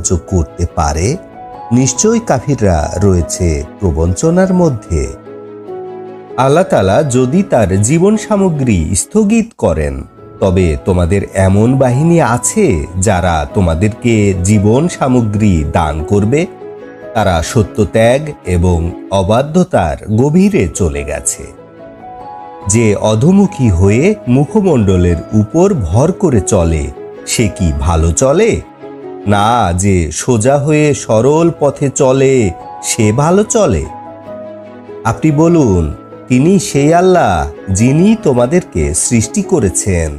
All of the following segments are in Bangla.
সাহায্য করতে পারে? নিশ্চয়ই কাফিররা রয়েছে প্রবঞ্চনার মধ্যে। আল্লাহ তাআলা যদি তার জীবন সামগ্রী স্থগিত করেন, তবে তোমাদের এমন বাহিনী আছে যারা তোমাদেরকে জীবন সামগ্রী দান করবে। তারা সত্যত্যাগ এবং অবাধ্যতার গভীরে চলে গেছে। যে অধোমুখী হয়ে মুখমণ্ডলের উপর ভর করে চলে, সে কি ভালো চলে? না, যে সোজা হয়ে সরল পথে চলে, সে ভালো চলে। আপনি বলুন, তিনি সেই আল্লাহ যিনি তোমাদেরকে সৃষ্টি করেছেন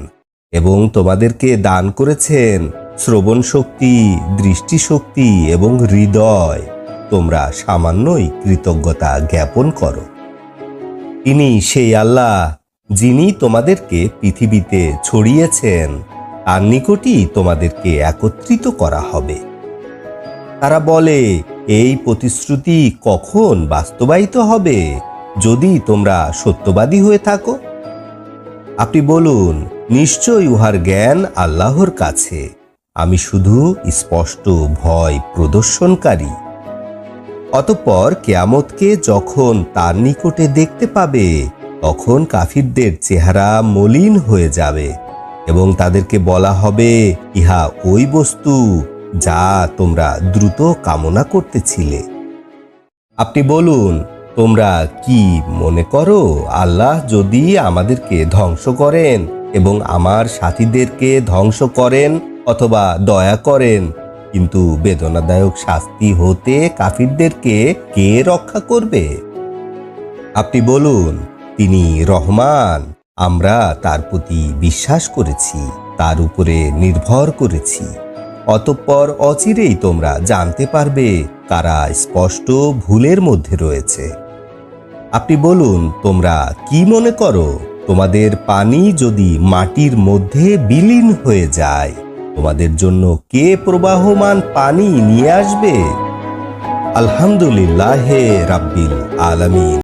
এবং তোমাদেরকে দান করেছেন শ্রবণ শক্তি, দৃষ্টিশক্তি এবং হৃদয়। তোমরা সামান্যই কৃতজ্ঞতা জ্ঞাপন করো। তিনি সেই আল্লাহ যিনি তোমাদেরকে পৃথিবীতে ছড়িয়েছেন, তার নিকটই তোমাদেরকে একত্রিত করা হবে। তারা বলে, এই প্রতিশ্রুতি কখন বাস্তবায়িত হবে, যদি তোমরা সত্যবাদী হয়ে থাকো? আপনি বলুন, নিশ্চয়ই উহার জ্ঞান আল্লাহর কাছে। আমি শুধু স্পষ্ট ভয় প্রদর্শনকারী। অতঃপর কিয়ামতকে যখন তার নিকটে দেখতে পাবে, তখন কাফিরদের চেহারা মলিন হয়ে যাবে এবং তাদেরকে বলা হবে, ইহা ওই বস্তু যা তোমরা দ্রুত কামনা করতেছিলে। আপনি বলুন, তোমরা কি মনে করো আল্লাহ যদি আমাদেরকে ধ্বংস করেন এবং আমার সাথীদেরকে ধ্বংস করেন অথবা দয়া করেন, কিন্তু বেদনাদায়ক শাস্তি হতে কাফিরদেরকে কে রক্ষা করবে? আপনি বলুন, তিনি রহমান, আমরা তার প্রতি বিশ্বাস করেছি, তার উপরে নির্ভর করেছি। অতঃপর অচিরেই তোমরা জানতে পারবে কারা স্পষ্ট ভুলের মধ্যে রয়েছে। আপনি বলুন, তোমরা কি মনে করো তোমাদের পানি যদি মাটির মধ্যে বিলীন হয়ে যায়, তোমাদের জন্য কে প্রবাহমান পানি নিয়ে আসবে? আলহামদুলিল্লাহ রাব্বিল আলামিন।